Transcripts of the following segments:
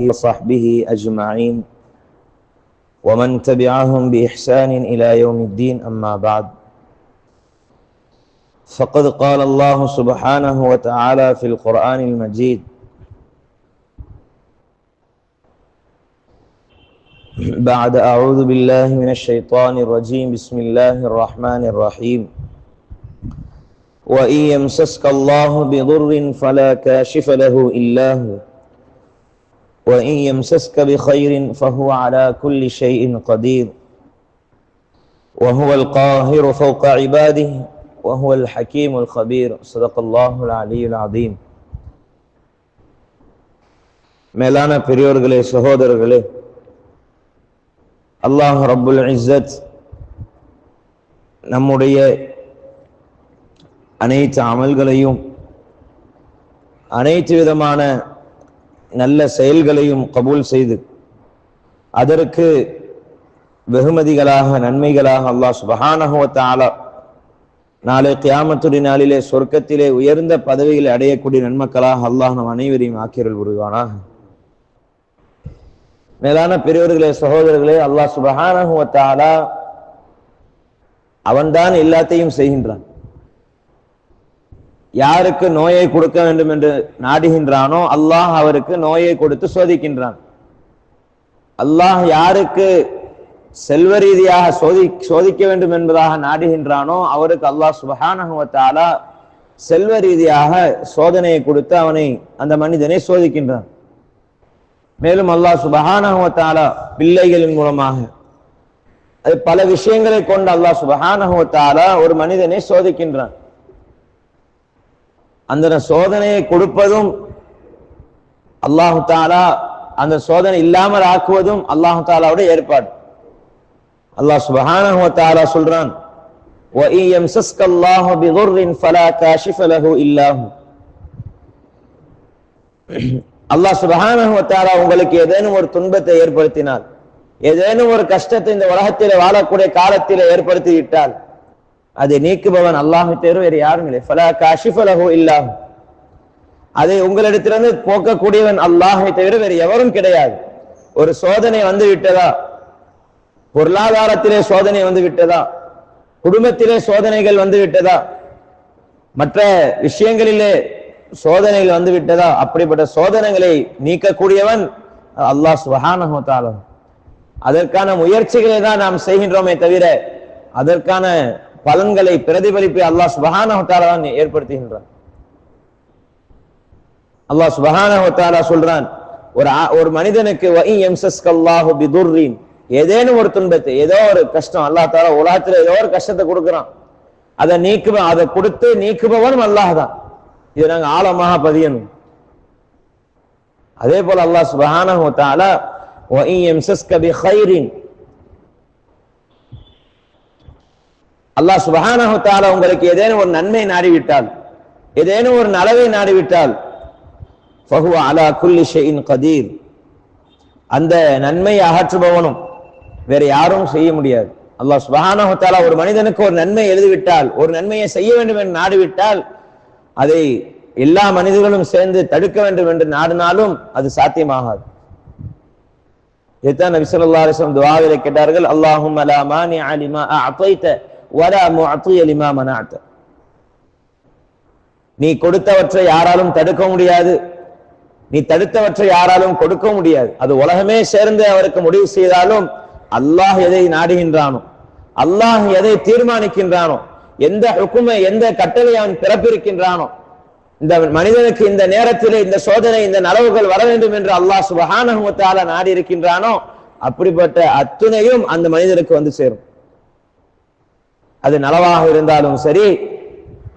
وصحبه أجمعين ومن تبعهم بإحسان إلى يوم الدين أما بعد فقد قال الله سبحانه وتعالى في القرآن المجيد بعد أعوذ بالله من الشيطان الرجيم بسم الله الرحمن الرحيم وإن يمسسك الله بضر فلا كاشف له إلا هو وإن يمسسك بخير فهو على كل شيء قدير وهو القاهر فوق عباده وهو الحكيم الخبير صدق الله العلي العظيم. மேலான பெரியோர்களே, சகோதரர்களே, அல்லாஹ் ரப்புல் இஸ்ஸத் நம்முடைய அனைத்து அமல்களையும் அனைத்து விதமான நல்ல செயல்களையும் கபூல் செய்து அதற்கு வெகுமதிகளாக நன்மைகளாக அல்லாஹ் சுப்ஹானஹு வ தஆலா நாளை கியாமத்துடைய நாளிலே சொர்க்கத்திலே உயர்ந்த பதவிகளை அடையக்கூடிய நன்மக்களாக அல்லாஹ் நம் அனைவரையும் ஆக்கியருள் புரிவானாக. மேலான பெரியவர்களே, சகோதரர்களே, அல்லாஹ் சுப்ஹானஹு வ தஆலா அவன்தான் எல்லாத்தையும் செய்கின்றான். யாருக்கு நோயை கொடுக்க வேண்டும் என்று நாடுகின்றானோ அல்லாஹ் அவருக்கு நோயை கொடுத்து சோதிக்கின்றான். அல்லாஹ் யாருக்கு செல்வ ரீதியாக சோதிக்க வேண்டும் என்பதாக நாடுகின்றானோ அவருக்கு அல்லாஹ் சுப்ஹானஹு வ தஆலா செல்வ ரீதியாக சோதனையை கொடுத்து அவனை அந்த மனிதனை சோதிக்கின்றான். மேலும் அல்லாஹ் சுப்ஹானஹு வ தஆலா பிள்ளைகளின் மூலமாக அது பல விஷயங்களை கொண்டு அல்லாஹ் சுப்ஹானஹு வ தஆலா ஒரு மனிதனை சோதிக்கின்றான். அந்த சோதனையை கொடுப்பதும் அல்லாஹு தஆலா, அந்த சோதனை இல்லாமல் ஆக்குவதும் அல்லாஹு தஆலாவுடைய ஏற்பாடு. அல்லாஹ் சுப்ஹானஹு வ தஆலா சொல்றான், وَإِن يَمْسَسْكَ اللَّهُ بِضُرٍّ فَلَا كَاشِفَ لَهُ إِلَّا هُوَ. அல்லாஹ் சுப்ஹானஹு வ தஆலா உங்களுக்கு ஏதேனும் ஒரு துன்பத்தை ஏற்படுத்தினால், ஏதேனும் ஒரு கஷ்டத்தை இந்த உலகத்திலே வாழக்கூடிய காலத்திலே ஏற்படுத்தி விட்டால் அதை நீக்குபவன் அல்லாஹ்வை தவிர வேறு யாரும் இல்லை. ஃபலா காஷிஃப லஹு இல்லா ஹு. அதை உங்களிடத்திலிருந்து போக்கக்கூடியவன் அல்லாஹ்வை தவிர வேறு எவரும் கிடையாது. ஒரு சோதனை வந்து விட்டதா, பொருளாதாரத்திலே சோதனை வந்து விட்டதா, குடும்பத்திலே சோதனைகள் வந்து விட்டதா, மற்ற விஷயங்களிலே சோதனைகள் வந்து விட்டதா, அப்படிப்பட்ட சோதனைகளை நீக்கக்கூடியவன் அல்லாஹ் சுப்ஹானஹு வ தஆலா. அதற்கான முயற்சிகளை தான் நாம் செய்கின்றோமே தவிர அதற்கான பலன்களை பிரதிபலிப்பை அல்லாஹ் சுப்ஹானஹு வ தஆலா தான் ஏற்படுத்துகின்றான். அல்லாஹ் சுப்ஹானஹு வ தஆலா சொல்றான், ஒரு மனிதனுக்கு வஇன் யம்சஸ்கல்லாஹு பிதுர்ரின், ஏதேனும் ஒரு துன்பத்தை, ஏதோ ஒரு கஷ்டம் அல்லாஹ் தஆலா உலகத்துல ஏதோ ஒரு கஷ்டத்தை கொடுக்குறான், அதை அதை கொடுத்து நீக்குபவனும் அல்லாஹ் தான். இதை நாங்க ஆழமாக பதியணும். அதே போல அல்லாஹ் சுப்ஹானஹு வ தஆலா வஇன் யம்சஸ்க பிகைரின், அல்லாஹ் சுப்ஹானஹு வ தஆலா உங்களுக்கு ஏதேனும் ஒரு நன்மை நாடிவிட்டால், ஏதேனும் ஒரு நலவை நாடிவிட்டால், ஃபஹுவ அலா குல்லி ஷைஇன் கதீர், அந்த நன்மையை அகற்றுபவனும் வேற யாரும் செய்ய முடியாது. அல்லாஹ் சுப்ஹானஹு வ தஆலா ஒரு மனிதனுக்கு ஒரு நன்மை எழுதிவிட்டால், ஒரு நன்மையை செய்ய வேண்டும் என்று நாடிவிட்டால், அதை எல்லா மனிதர்களும் சேர்ந்து தடுக்க வேண்டும் என்று நாடினாலும் அது சாத்தியமாகாது. இதுதான் நபி ஸல்லல்லாஹு அலைஹி வஸல்லம் துஆவிலே கேட்டார்கள், அல்லாஹும்ம லா மானிஅ லிமா அஅதைத வலா முஅத்திய லிமா மனஅத. நீ கொடுத்தவற்றை யாராலும் தடுக்க முடியாது, நீ தடுத்தவற்றை யாராலும் கொடுக்க முடியாது. அது உலகமே சேர்ந்து அவருக்கு முடிவு செய்தாலும் அல்லாஹ் எதை நாடுகின்றானோ, அல்லாஹ் எதை தீர்மானிக்கின்றானோ, எந்த ஹுக்குமை, எந்த கட்டளை அவன் பிறப்பிருக்கின்றானோ, இந்த மனிதனுக்கு இந்த நேரத்திலே இந்த சோதனை, இந்த நலவுகள் வர வேண்டும் என்று அல்லாஹ் சுப்ஹானஹு வ தஆலா நாடி இருக்கின்றானோ அப்படிப்பட்ட அத்துணையும் அந்த மனிதனுக்கு வந்து சேரும். அது நலவாக இருந்தாலும் சரி,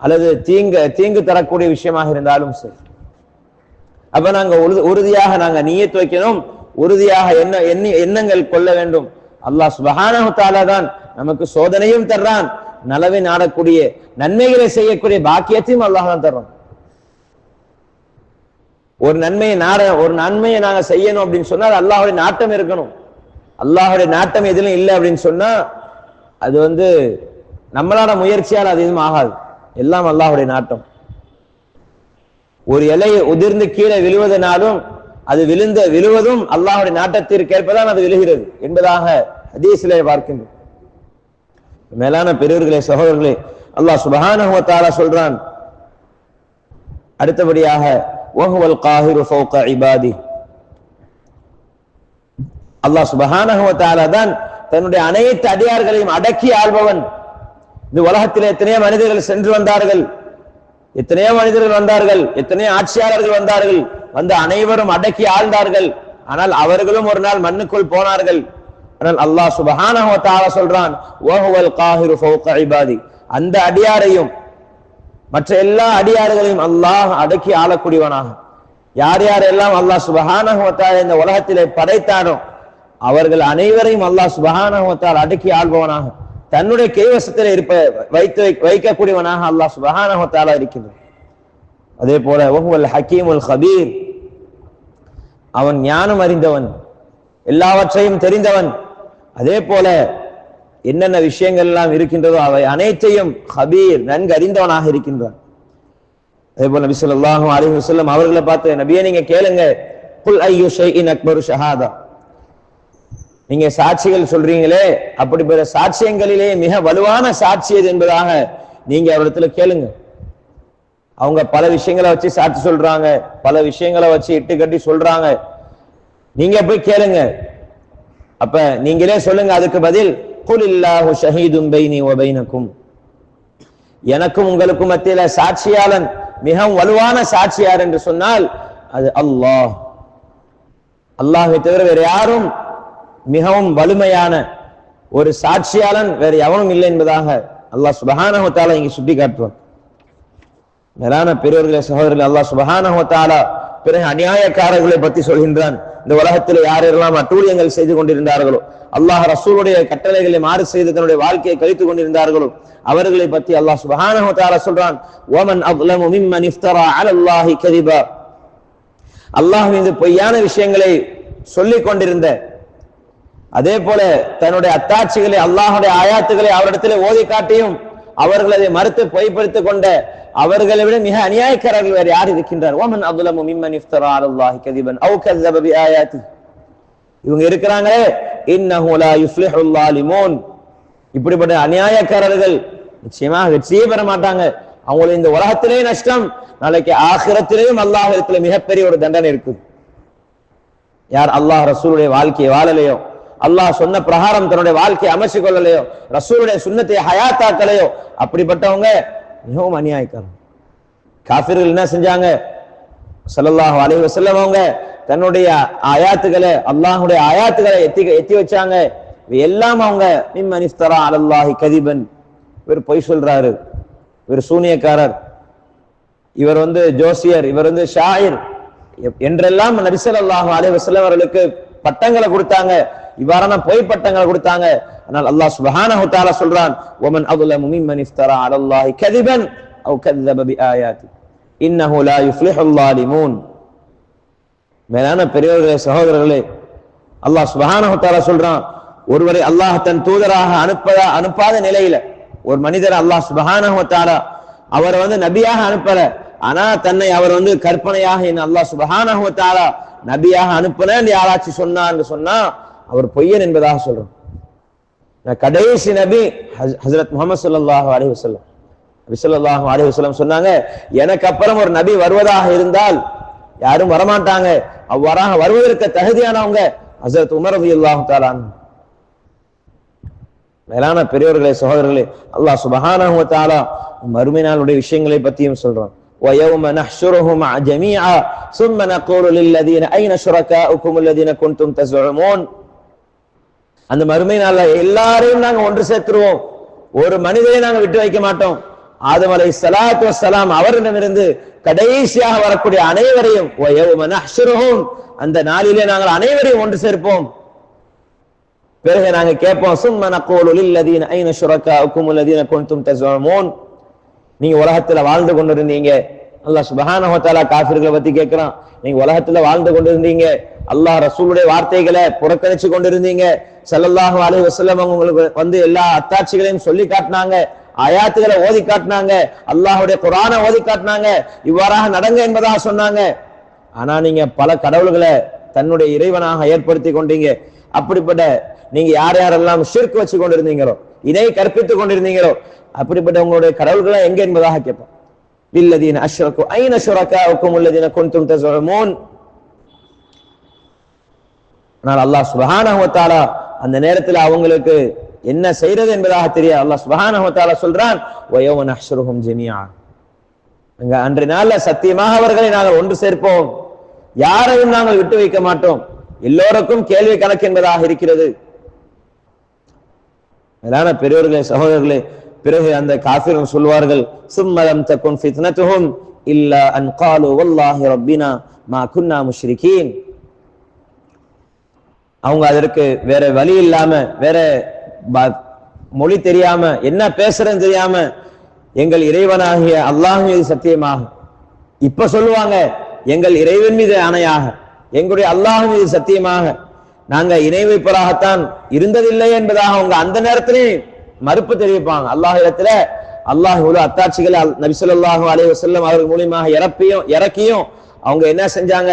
அல்லது தீங்கு தரக்கூடிய விஷயமாக இருந்தாலும் சரி. அப்ப நாங்க உறுதியாக நாங்க நியத் வைக்கணும், உறுதியாக எண்ணங்கள் கொள்ள வேண்டும். அல்லாஹ் சுப்ஹானஹு வ தஆலா தான் நமக்கு சோதனையும் தர்றான், நலவை நாடக்கூடிய நன்மைகளை செய்யக்கூடிய பாக்கியத்தையும் அல்லாஹ் தான் தர்றான். ஒரு நன்மையை நாங்க செய்யணும் அப்படின்னு சொன்னா அல்லாஹ்வுடைய நாட்டம் இருக்கணும். அல்லாஹ்வுடைய நாட்டம் எதிலும் இல்லை அப்படின்னு சொன்னா அது நம்மளான முயற்சியால் அது எதுவும் ஆகாது. எல்லாம் அல்லாஹ்வுடைய நாட்டம். ஒரு இலை உதிர்ந்து கீழே விழுவதனாலும் அது விழுவதும் அல்லாஹ்வுடைய நாட்டத்திற்கு ஏற்பதான் அது விழுகிறது என்பதாக ஹதீஸிலே பார்க்கின்றோம். மேலான பெரியவர்களே, சகோதரர்களே, அல்லாஹ் சுப்ஹானஹு வ தஆலா சொல்றான் அடுத்தபடியாக வஹுவல் காஹிரு ஃபௌக இபாதி. அல்லாஹ் சுப்ஹானஹு வ தஆலா தான் தன்னுடைய அனைத்து அடியார்களையும் அடக்கி ஆள்பவன். இந்த உலகத்தில் எத்தனையோ மனிதர்கள் சென்று வந்தார்கள், எத்தனையோ மனிதர்கள் வந்தார்கள், எத்தனையோ ஆட்சியாளர்கள் வந்தார்கள், வந்து அனைவரும் அடக்கி ஆழ்ந்தார்கள். ஆனால் அவர்களும் ஒரு நாள் மண்ணுக்குள் போனார்கள். ஆனால் அல்லாஹ் சுப்ஹானஹு வ தஆலா சொல்றான் வஹுவல் காஹிரு ஃபௌக இபாதி. அந்த அடியாரையும் மற்ற எல்லா அடியார்களையும் அல்லாஹ் அடக்கி ஆளக்கூடியவனாக, யார் யாரெல்லாம் அல்லாஹ் சுப்ஹானஹு வ தஆலா இந்த உலகத்திலே படைத்தானோ அவர்கள் அனைவரையும் அல்லாஹ் சுப்ஹானஹு வ தஆலா அடக்கி ஆள்பவனாக, தன்னுடைய கைவசத்தில் வைக்கக்கூடியவனாக அல்லாஹ் சுப்ஹானஹு வ தஆலா இருக்கின்றான். அதே போல வஹுவல் ஹக்கீமுல் ஹபீர், அவன் ஞானம் அறிந்தவன், எல்லாவற்றையும் தெரிந்தவன். அதே போல என்னென்ன விஷயங்கள் எல்லாம் இருக்கின்றதோ அவை அனைத்தையும் ஹபீர், நன்கு அறிந்தவனாக இருக்கின்றான். அதே போல நபி ஸல்லல்லாஹு அலைஹி வஸல்லம் அவர்களை பார்த்து, நபியே நீங்க கேளுங்க, குல் ஐயு ஷைஇன் அக்பரு ஷஹாதா, நீங்க சாட்சிகள் சொல்றீங்களே, அப்படிப்பட்ட சாட்சியங்களிலே மிக வலுவான சாட்சி எது என்பதாக நீங்க அவரிடத்துல கேளுங்க. அவங்க பல விஷயங்களை வச்சு சாட்சி சொல்றாங்க, பல விஷயங்களை வச்சு இட்டு கட்டி சொல்றாங்க, நீங்க போய் கேளுங்க. அப்ப நீங்களே சொல்லுங்க அதுக்கு பதில், குல் இல்லாஹு ஷஹீதுன் பைனி வ பைனக்கும், எனக்கும் உங்களுக்கும் மத்தியில சாட்சியாளன், மிகவும் வலுவான சாட்சியார் என்று சொன்னால் அது அல்லாஹ். அல்லாஹ்வை தவிர வேற யாரும் மிகவும் வலிமையான ஒரு சாட்சியாளன் வேற எவனும் இல்லை என்பதாக அல்லாஹ் சுப்ஹானஹு வ தஆலா இங்கே சுட்டி காட்டுவார். மேலான பெரியவர்களே, சகோதரர்களே, அல்லாஹ் சுப்ஹானஹு வ தஆலா பிறகு அநியாயக்காரர்களை பற்றி சொல்கின்றான். இந்த உலகத்தில் யாரெல்லாம் அட்டூழியங்கள் செய்து கொண்டிருந்தார்களோ, அல்லாஹ் ரசூலுடைய கட்டளைகளை மாறு செய்து தன்னுடைய வாழ்க்கையை கழித்துக் கொண்டிருந்தார்களோ அவர்களை பற்றி அல்லாஹ் சுப்ஹானஹு வ தஆலா சொல்றான், வமன் அஸ்லமு மிம்மன் இஃப்தரா அலல்லாஹி கதிபா, அல்லாஹ் மீது பொய்யான விஷயங்களை சொல்லிக் கொண்டிருந்த, அதே போல தன்னுடைய அத்தாட்சிகளை அல்லாஹுடைய ஆயாத்துகளை அவரிடத்திலே ஓதி காட்டியும் அவர்கள் அதை மறுத்து பொய்ப்படுத்திக் கொண்ட அவர்களை விட மிக அநியாயக்காரர்கள் வேறு யார் இருக்கின்றார்? வமன் அஸ்லமு மிம்மன் இஃப்தரா அலல்லாஹி கதிபன் அவ் கஸப பிஆயாத்தி, இவங்க இருக்கிறாங்களே, இன்னஹு லா யுஃப்லிஹுல் ஸாலிமூன், இப்படிப்பட்ட அநியாயக்காரர்கள் நிச்சயமாக வெற்றியே பெற மாட்டாங்க. அவங்களுக்கு இந்த உலகத்திலே நஷ்டம், நாளைக்கு ஆகிரத்திலேயும் அல்லாஹ்விடத்திலே மிகப்பெரிய ஒரு தண்டனை இருக்குது. யார் அல்லாஹ் ரசூலுடைய வாழ்க்கையை வாழலையோ, அல்லாஹ் சொன்ன பிரகாரம் தன்னுடைய வாழ்க்கையை அமைச்சு கொள்ளலையோ, ரசூலுடைய சுன்னத்தை ஹயாத்தாக்கலையோ, அப்படிப்பட்டவங்க மிகவும் அநியாயக்காரன். காஃபிர்கள் என்ன செஞ்சாங்க? ஸல்லல்லாஹு அலைஹி வஸல்லம் அவங்க தன்னுடைய ஆயாத்துகளை, அல்லாஹ்வுடைய ஆயாத்துகளை எத்தி வச்சாங்க. எல்லாம் அவங்க மிம்மன் இஃப்தரா அலல்லாஹி கதிபன், இவர் பொய் சொல்றாரு, இவர் சூனியக்காரர், இவர் ஜோசியர், இவர் ஷாயிர் என்றெல்லாம் நபி ஸல்லல்லாஹு அலைஹி வஸல்லம் அவர்களுக்கு பட்டங்களை கொடுத்தாங்க, இவ்வாறான பொய் பட்டங்களை கொடுத்தாங்க. ஆனால் அல்லாஹ் சுப்ஹானஹு வ தஆலா சொல்றான், வமன் அஸ்லமு மிம்மன் இஃப்தரா அலல்லாஹி கதிபன் அவ் கஸப பிஆயாத்தி இன்னஹு லா யுஃப்லிஹுல் ஸாலிமூன். மேலான பெரியவர்களே, சகோதரர்களே, அல்லாஹ் சுப்ஹானஹு வ தஆலா சொல்றான், ஒருவரை அல்லாஹ் தன் தூதராக அனுப்பாத நிலையில ஒரு மனிதர் அல்லாஹ் சுப்ஹானஹு வ தஆலா அவர் நபியாக அனுப்பல, ஆனா தன்னை அவர் கற்பனையாக அல்லாஹ் சுப்ஹானஹு வ தஆலா நபியாக அனுப்புனேன் யாராச்சும் சொன்னான்னு சொன்னா அவர் பொய்யன் என்பதாக சொல்றோம். கடைசி நபி ஹஜ்ரத் முஹம்மது ஸல்லல்லாஹு அலைஹி வஸல்லம், நபி ஸல்லல்லாஹு அலைஹி வஸல்லம் சொன்னாங்க, எனக்கு அப்புறம் ஒரு நபி வருவதாக இருந்தால் யாரும் வரமாட்டாங்க, அவ்வாறாக வருவதற்கு தகுதியானவங்க ஹஜ்ரத் உமர் ரலியல்லாஹு தஆலா அன்ஹு. மேலான பெரியவர்களே, சகோதரர்களே, அல்லாஹ் சுப்ஹானஹு வ தஆலா மறுமை நாளுடைய விஷயங்களை பற்றியும் சொல்றான். وَيَوْمَ نَحْشُرُهُمْ جَمِيعًا ثُمَّ نَقُولُ لِلَّذِينَ أَيْنَ شُرَكَاؤُكُمُ الَّذِينَ كُنْتُمْ تَزْعُمُونَ, அந்த மறுமை நாள்ல எல்லாரையும் நாங்க ஒன்று சேர்த்துருவோம், ஒரு மனிதரை நாங்க விட்டு வைக்க மாட்டோம். ஆதம் அலைஹிஸ்ஸலாத்து வஸ்ஸலாம் அவரிடமிருந்து கடைசியாக வரக்கூடிய அனைவரையும் وَيَوْمَ نَحْشُرُهُمْ, அந்த நாளிலே நாங்கள் அனைவரையும் ஒன்று சேர்ப்போம். பிறகு நாங்க கேட்போம், ثُمَّ نَقُولُ لِلَّذِينَ أَيْنَ شُرَكَاؤُكُمُ الَّذِينَ كُنْتُمْ تَزْعُمُونَ, நீங்க உலகத்துல வாழ்ந்து கொண்டிருந்தீங்க, அல்லாஹ் சுப்ஹானஹு வ தஆலா காஃபிர்களை பத்தி கேட்கிறான், நீங்க உலகத்துல வாழ்ந்து கொண்டிருந்தீங்க, அல்லாஹ் ரசூலுடைய வார்த்தைகளை புறக்கணிச்சு கொண்டிருந்தீங்க, ஸல்லல்லாஹு அலைஹி வஸல்லம் உங்களுக்கு எல்லா அத்தாட்சிகளையும் சொல்லி காட்டினாங்க, ஆயாத்துகளை ஓதி காட்டினாங்க, அல்லாஹ்வுடைய குர்ஆனை ஓதி காட்டினாங்க, இவ்வாறாக நடங்க என்பதாக சொன்னாங்க. ஆனா நீங்க பல கடவுள்களை தன்னுடைய இறைவனாக ஏற்படுத்தி கொண்டீங்க. அப்படிப்பட்ட நீங்க யார் யாரெல்லாம் ஷிர்க் வச்சு கொண்டிருந்தீங்களோ, இதை கற்பித்துக் கொண்டிருந்தீங்களோ, அப்படிப்பட்ட உங்களுடைய கடவுள்களை எங்க என்பதாக கேட்போம். இல்லதீன அஷ்ரகு ஐன ஷுரகாஉக்கும் அல்லதீன குன்தும் தஸுமூன். ஆனால் அல்லாஹ் சுப்ஹானஹு வ தஆலா அந்த நேரத்தில் அவங்களுக்கு என்ன செய்யறது என்பதாக தெரியாது. அல்லாஹ் சுப்ஹானஹு வ தஆலா சொல்றான், வ யௌம நஹ்ஷுருஹும் ஜமீஆ. அன்றைய நாள்ல சத்தியமாக அவர்களை நாங்கள் ஒன்று சேர்ப்போம், யாரையும் நாங்கள் விட்டு வைக்க மாட்டோம், எல்லோருக்கும் கேள்வி கணக்கு என்பதாக இருக்கிறது. மேலான பெரியவர்களே, சகோதரர்களே, பிறகு அந்த காஃபிர்கள் சொல்வார்கள், சும்மலம் தகுன் ஃபித்னத்துஹும் இல்லா அன் காலு வல்லாஹி ரப்பினா மா குன்னா முஷ்ரிகீன். அவங்க அதற்கு வேற வழி இல்லாம, வேற மொழி தெரியாம, என்ன பேசுறேன்னு தெரியாம, எங்கள் இறைவனாகிய அல்லாஹ் மீது சத்தியமாக, இப்ப சொல்லுவாங்க எங்கள் இறைவன் மீது ஆணையாக, எங்களுடைய அல்லாஹ் மீது சத்தியமாக நாங்க இணை வைப்பதாகத்தான் இருந்ததில்லை என்பதாக அவங்க அந்த நேரத்திலே மறுப்பு தெரிவிப்பாங்க. அல்லாஹ் இடத்துல அல்லாஹ் இவ்வளவு அத்தாட்சிகளை நபி ஸல்லல்லாஹு அலைஹி வஸல்லம் அவர்கள் மூலமாக இறக்கியும் அவங்க என்ன செஞ்சாங்க,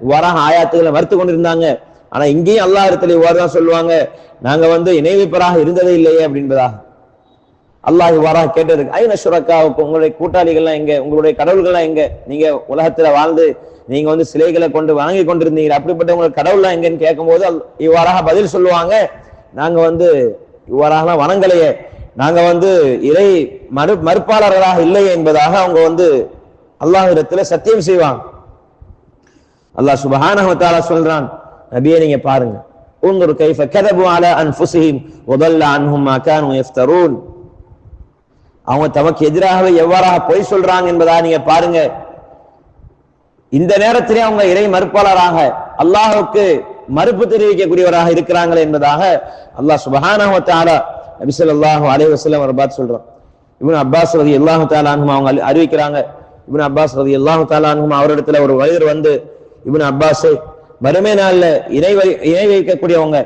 இவ்வாறாக ஆயாத்துக்களை மறுத்து கொண்டிருந்தாங்க. ஆனா இங்கேயும் அல்லாஹ் இடத்துல இவ்வாறு தான் சொல்லுவாங்க, நாங்க இணை வைப்பதாக இருந்ததே இல்லையே அப்படின்பதாக. அல்லாஹ் இவ்வாறாக கேட்டதுக்கு, ஐன ஷுரகாவுக்கு, உங்களுடைய கூட்டாளிகள்லாம் எங்க, உங்களுடைய கடவுள்கள்லாம் எங்க, நீங்க உலகத்துல வாழ்ந்து நீங்க சிலைகளை கொண்டு வாங்கி கொண்டிருந்தீங்க, அப்படிப்பட்ட உங்களுக்கு கடவுள்லாம் எங்கன்னு கேட்கும் போது இவ்வாறாக பதில் சொல்லுவாங்க, நாங்க இவ்வாறாக வனங்களையே, நாங்க இறை மறுப்பாளர்களாக இல்லையே என்பதாக அவங்க அல்லாஹ்விடத்துல சத்தியம் செய்வாங்க. அல்லாஹ் சுப்ஹானஹு வ தஆலா சொல்றான், நபியே நீங்க பாருங்க, உன்துர் கைஃப கதபு அலா அன்ஃபுஸிஹிம் வ ضل عنهم ما كانوا يفترون. அவங்க தமக்கு எதிராகவே எவ்வாறாக பொய் சொல்றாங்க என்பதா நீங்க பாருங்க. இந்த நேரத்திலே அவங்க இறை மறுப்பாளராக, அல்லாஹ்வுக்கு மறுப்பு தெரிவிக்கக்கூடியவராக இருக்கிறாங்களே என்பதாக அல்லாஹ் சுப்ஹானஹு வ தஆலா நபி ஸல்லல்லாஹு அலைஹி வஸல்லம் அவர்கள் சொல்றான். இப்னு அப்பாஸ் ரலியல்லாஹு தஆலா அன்ஹு அவங்க அறிவிக்கிறாங்க, இப்னு அப்பாஸ் ரலியல்லாஹு தஆலா அன்ஹு அவரிடத்துல ஒரு மனிதர் இப்னு அப்பாஸே, மறுமை நாள்ல இணை வைக்கக்கூடியவங்க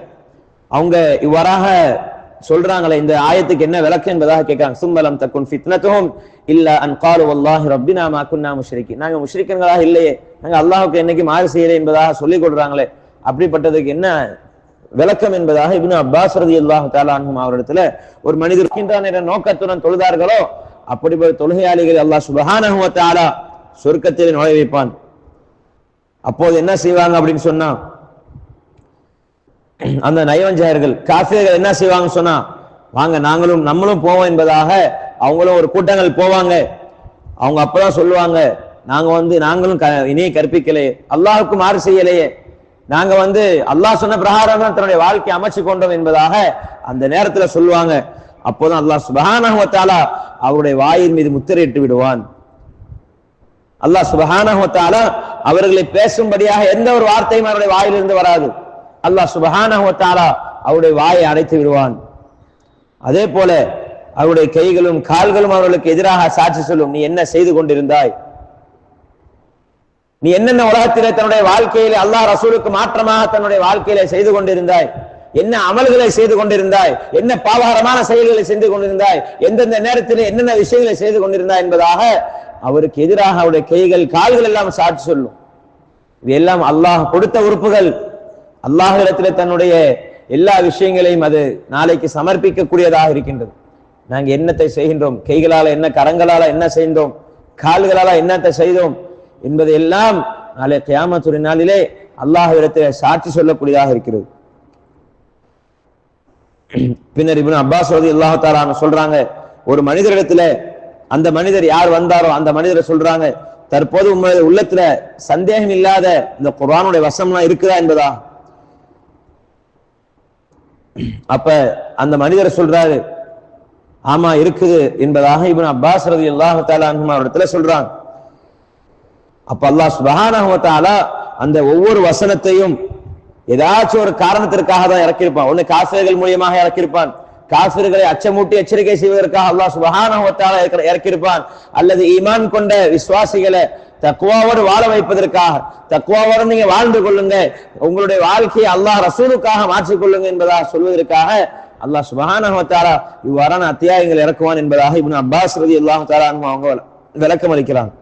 அவங்க இவ்வாறாக சொல்றாங்களே, இந்த ஆயத்துக்கு என்ன விளக்கம் என்பதாக கேட்கிறாங்க. சும்மலம் தகுன் ஃபித்னத்துஹும் இல்லா அன் காலு வல்லாஹி ரப்பினா மா குன்னா முஷ்ரிகீன். நாங்க முஷ்ரிக்கீன்களாக இல்லையே, நாங்க அல்லாஹ்வுக்கு என்னைக்கு மாறு செய்யல என்பதாக சொல்லிக் கொடுறாங்களே, அப்படிப்பட்டதுக்கு என்ன விளக்கம் என்பதாக இப்னு அப்பாஸ் ரலியல்லாஹு தஆலா அன்ஹு அவரிடத்துல ஒரு மனிதர் இருக்கின்றான் என்ற நோக்கத்துடன் தொழுதார்களோ, அப்படிப்பட்ட தொழுகையாளிகள் அல்லாஹ் சுப்ஹானஹு வ தஆலா சொர்க்கத்தில் நுழைய வைப்பான். அப்போது என்ன செய்வாங்க அப்படின்னு சொன்னா, அந்த நயவஞ்சகர்கள் காஃபிர்கள் என்ன செய்வாங்க சொன்னா, வாங்க நம்மளும் போவோம் என்பதாக அவங்களும் ஒரு கூட்டங்கள் போவாங்க. அவங்க அப்பதான் சொல்லுவாங்க, நாங்களும் இணையை கற்பிக்கலையே, அல்லாஹ்வுக்கு மாறு செய்யலையே, நாங்க அல்லாஹ் சொன்ன பிரகாரம் தான் தன்னுடைய வாழ்க்கையை அமைச்சு கொண்டோம் என்பதாக அந்த நேரத்துல சொல்லுவாங்க. அப்போதான் அல்லாஹ் சுப்ஹானஹு வ தஆலா அவருடைய வாயின் மீது முத்திரையிட்டு விடுவான். அல்லாஹ் சுப்ஹானஹு வ தஆலா அவர்களை பேசும்படியாக எந்த ஒரு வார்த்தையும் அவருடைய வாயிலிருந்து வராது. அல்லாஹ் சுப்ஹானஹு வ தஆலா அவருடைய வாயை அடைத்து விடுவான். அதே போல அவருடைய கைகளும் கால்களும் அவர்களுக்கு எதிராக சாட்சி சொல்லும், நீ என்ன செய்து கொண்டிருந்தாய், நீ என்னென்ன உலகத்திலே தன்னுடைய வாழ்க்கையிலே அல்லாஹ் ரசூலுக்கு மாற்றமாக தன்னுடைய வாழ்க்கையிலே செய்து கொண்டிருந்தாய், என்ன அமல்களை செய்து கொண்டிருந்தாய், என்ன பாவகரமான செயல்களை செய்து கொண்டிருந்தாய், எந்தெந்த நேரத்திலே என்னென்ன விஷயங்களை செய்து கொண்டிருந்தாய் என்பதாக அவருக்கு எதிராக அவருடைய கைகள் கால்கள் எல்லாம் சாட்சி சொல்லும். இவையெல்லாம் அல்லாஹ் கொடுத்த உறுப்புகள். அல்லாஹ்விடத்திலே தன்னுடைய எல்லா விஷயங்களையும் அது நாளைக்கு சமர்ப்பிக்க கூடியதாக இருக்கின்றது. நாங்க என்னத்தை செய்கின்றோம், கைகளால என்ன, கரங்களால என்ன செய்தோம், கால்களால என்னத்தை செய்தோம் என்பதை எல்லாம் நாளை கியாமத்துடைய நாளிலே அல்லாஹ்விடத்திலே சாட்சி சொல்லக்கூடியதாக இருக்கிறது. பின்னர் இப்னு அப்பாஸ் ரலியல்லாஹு தஆலா சொல்றாங்க, ஒரு மனிதரிடத்துல அந்த மனிதர் யார் வந்தாரோ அந்த மனிதரை சொல்றாங்க, தற்போது உங்களுடைய உள்ளத்துல சந்தேகம் இல்லாத இந்த குர்ஆனுடைய வசம்லாம் இருக்குதா என்பதா. அப்ப அந்த மனிதர் சொல்றாரு, ஆமா இருக்குது என்பதாக இப்னு அப்பாஸ் ரலியல்லாஹு தஆலா அன்ஹு அவரிடத்துல சொல்றாங்க. அப்ப அல்லாஹ் சுப்ஹானஹு வ தஆலா அந்த ஒவ்வொரு வசனத்தையும் ஏதாச்சும் ஒரு காரணத்திற்காக தான் இறக்கியிருப்பான். ஒண்ணு காஃபிர்கள் மூலியமாக இறக்கியிருப்பான், காஃபிர்களை அச்சமூட்டி எச்சரிக்கை செய்வதற்காக அல்லாஹ் சுப்ஹானஹு வ தஆலா இறக்கியிருப்பான், அல்லது ஈமான் கொண்ட விசுவாசிகளை தக்வாவோடு வாழ வைப்பதற்காக, தக்வாவோடு நீங்க வாழ்ந்து கொள்ளுங்க, உங்களுடைய வாழ்க்கையை அல்லாஹ் ரசூலுக்காக மாற்றிக் கொள்ளுங்க என்பதாக சொல்வதற்காக அல்லாஹ் சுப்ஹானஹு வ தஆலா இவ்வாறான அத்தியாயங்கள் இறக்குவான் என்பதாக இப்னு அப்பாஸ் ரலியல்லாஹு தஆலா அவங்க விளக்கம் அளிக்கிறாங்க.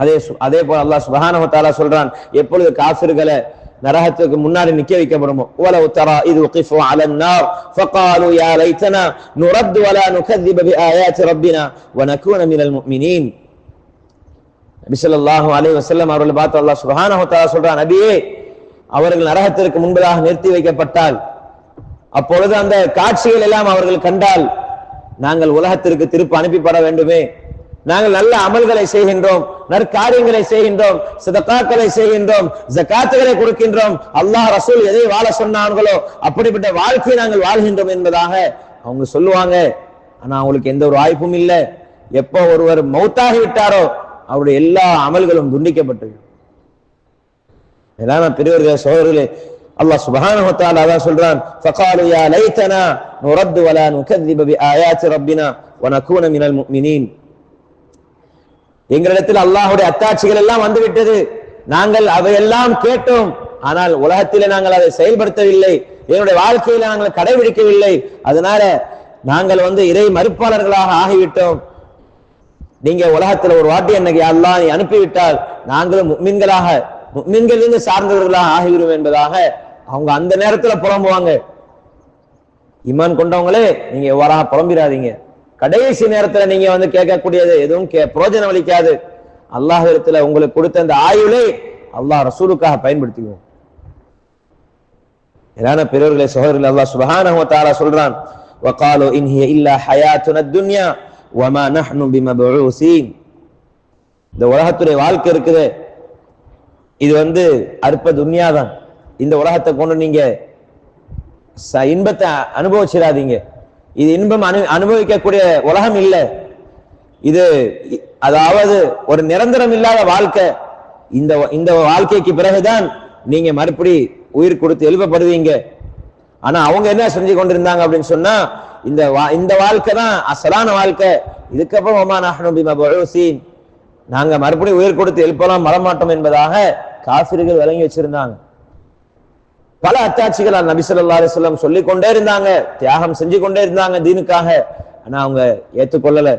அதே போல அல்லாஹ் சுப்ஹானஹு வ தஆலா சொல்றான், எப்பொழுது காஃபிர்களை நரகத்துக்கு முன்னாடி நிக்க வைக்கப்படுமோ, வலவ் தரா இத் வகிஃபு அலன் நார் ஃபகாலு யா லைத்தனா நுரத் வலா நுகذிப பிஆயாத்தி ரப்பினா வநகூன மினல் முஃமினீன். நபி ஸல்லல்லாஹு அலைஹி வஸல்லம் அவர்களை பார்த்து அல்லாஹ் சுப்ஹானஹு வ தஆலா சொல்றான், நபியே, அவர்கள் நரகத்திற்கு முன்பதாக நிறுத்தி வைக்கப்பட்டால், அப்பொழுது அந்த காட்சிகள் எல்லாம் அவர்கள் கண்டால், நாங்கள் உலகத்திற்கு திருப்பி அனுப்பிப்பட வேண்டுமே, நாங்கள் நல்ல அமல்களை செய்கின்றோம், நற்காரியங்களை செய்கின்றோம், சதகாக்களை செய்கின்றோம், ஜகாத்துகளை கொடுக்கின்றோம், அல்லாஹ் ரசூல் எதை வாழ சொன்னார்களோ அப்படிப்பட்ட வாழ்க்கையை நாங்கள் வாழ்கின்றோம் என்பதாக அவங்க சொல்லுவாங்க. ஆனா அவங்களுக்கு எந்த ஒரு வாய்ப்பும் இல்லை. எப்போ ஒருவர் மௌத்தாகி விட்டாரோ அவருடைய எல்லா அமல்களும் துண்டிக்கப்பட்டது. எல்லாம் பெரியவர்களே, சகோதரர்களே, அல்லாஹ் சுப்ஹானஹு வ தஆலா அதான் சொல்றான், ஃபகாலு யா லைத்தனா நுரத் வலா நுகذிப பிஆயாத்தி ரப்பினா வநகூன மினல் முஃமினீன். எங்களிடத்தில் அல்லாஹ்வுடைய அத்தாட்சிகள் எல்லாம் வந்துவிட்டது, நாங்கள் அவையெல்லாம் கேட்டோம், ஆனால் உலகத்திலே நாங்கள் அதை செயல்படுத்தவில்லை, என்னுடைய வாழ்க்கையில நாங்கள் கடைபிடிக்கவில்லை, அதனால நாங்கள் இறை மறுப்பாளர்களாக ஆகிவிட்டோம். நீங்க உலகத்துல ஒரு வாட்டி என்னைக்கு அல்லாஹ் நீ அனுப்பிவிட்டால் நாங்களும் முஃமின்களிலிருந்து சார்ந்தவர்களாக ஆகிவிடும் என்பதாக அவங்க அந்த நேரத்துல புலம்புவாங்க. ஈமான் கொண்டவங்களே, நீங்க எவ்வாறாக புலம்பிடாதீங்க. கடைசி நேரத்துல நீங்க கேட்கக்கூடியது எதுவும் பிரயோஜனம் அளிக்காது. அல்லாஹ் இடத்துல உங்களுக்கு கொடுத்த அந்த ஆயுளை அல்லாஹ் ரசூலுக்காக பயன்படுத்திக்குவோம். ஏதான பெரியவர்களே, சகோதரர்களே, அல்லாஹ் சுப்ஹானஹு வ தஆலா சொல்றான், வகாலு இன் ஹிய இல்லா ஹயாத்துனா துன்யா வமா நஹ்னு பிமபூஸீன். இந்த உலகத்துடைய வாழ்க்கை இருக்குது, இது அற்ப துன்யா தான். இந்த உலகத்தை கொண்டு நீங்க இன்பத்தை அனுபவிச்சிடாதீங்க. இது இன்பம் அனுபவிக்கக்கூடிய உலகம் இல்லை. இது அதாவது ஒரு நிரந்தரம் இல்லாத வாழ்க்கை. இந்த வாழ்க்கைக்கு பிறகுதான் நீங்க மறுபடி உயிர் கொடுத்து எழுப்பப்படுவீங்க. ஆனா அவங்க என்ன செஞ்சு கொண்டிருந்தாங்க அப்படின்னு சொன்னா, இந்த வாழ்க்கை தான் அசலான வாழ்க்கை, இதுக்கப்புறம் வமா நஹ்னு பிமபூஸீன், நாங்க மறுபடியும் உயிர் கொடுத்து எழுப்பலாம் வரமாட்டோம் என்பதாக காஃபிர்கள் விளங்கி வச்சிருந்தாங்க. பல அத்தாட்சிகள் நபி ஸல்லல்லாஹு அலைஹி வஸல்லம் சொல்லிக் கொண்டே இருந்தாங்க, தியாகம் செஞ்சு கொண்டே இருந்தாங்க தீனுக்காக. ஆனா அவங்க ஏற்றுக்கொள்ளல.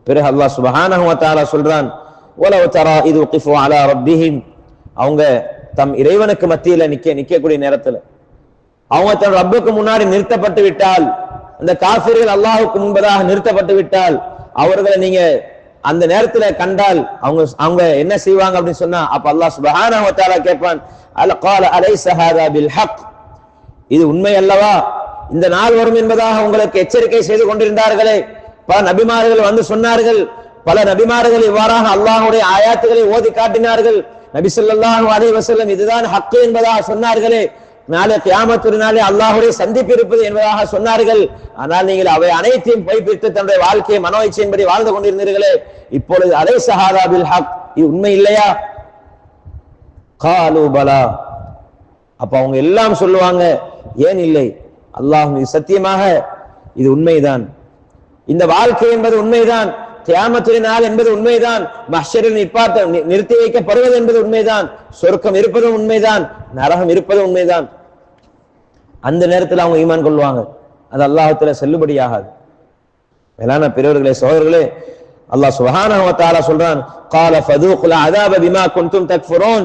பிறகு அல்லாஹ் சுப்ஹானஹு வ தஆலா சொல்றான், வலவ் தரா இத் வகிஃபு அலா ரப்பிஹிம், அவங்க தம் இறைவனுக்கு மத்தியில நிக்கக்கூடிய நேரத்துல அவங்க தன் ரப்புக்கு முன்னாடி நிறுத்தப்பட்டு விட்டால், அந்த காஃபிர்கள் அல்லாஹ்வுக்கு முன்பதாக நிறுத்தப்பட்டு விட்டால், அவர்களை நீங்க அந்த நேரத்துல கண்டால் அவங்க என்ன செய்வாங்க அப்படின்னு சொன்னா, அப்ப அல்லாஹ் சுப்ஹானஹு வ தஆலா கேட்பான், அலகால அலைஸ ஹாதா பில் ஹக், இது உண்மை அல்லவா? இந்த நாள் வரும் என்பதாக உங்களுக்கு எச்சரிக்கை செய்து கொண்டிருந்தார்களே, பல நபிமார்கள் சொன்னார்கள், பல நபிமார்கள் இவ்வாறாக அல்லாஹ்வுடைய ஆயாத்துகளை ஓதி காட்டினார்கள், நபி ஸல்லல்லாஹு அலைஹி வஸல்லம் இதுதான் ஹக் என்பதாக சொன்னார்களே, நாளை கியாமத்துடைய நாளே அல்லாஹ்வுடைய சந்திப்பு இருப்பது என்பதாக சொன்னார்கள். ஆனால் நீங்கள் அவை அனைத்தையும் பொய்ப்பித்து தன்னுடைய வாழ்க்கையை மனோ இச்சையின்படி வாழ்ந்து கொண்டிருந்தீர்களே, இப்பொழுது அலைஸ ஹாதா பில் ஹக், இது உண்மை இல்லையா? காலு பலா, அப்ப அவங்க எல்லாம் சொல்லுவாங்க, ஏன் இல்லை, அல்லாஹ் சத்தியமாக இது உண்மைதான், இந்த வாழ்க்கை என்பது உண்மைதான், கியாமத்துடைய நாள் என்பது உண்மைதான், மஹ்ஷரில் நிறுத்தி வைக்கப்படுவது என்பது உண்மைதான், சொர்க்கம் இருப்பதும் உண்மைதான், நரகம் இருப்பதும் உண்மைதான். அந்த நேரத்தில் அவங்க ஈமான் கொள்வாங்க. அது அல்லாஹ்வுல செல்லுபடியாகாது. மேலான பெரியவர்களே, சகோதரர்களே, அல்லாஹ் சுப்ஹானஹு வ தஆலா சொல்றான், قال فذوقوا العذاب بما كنتم تكفرون,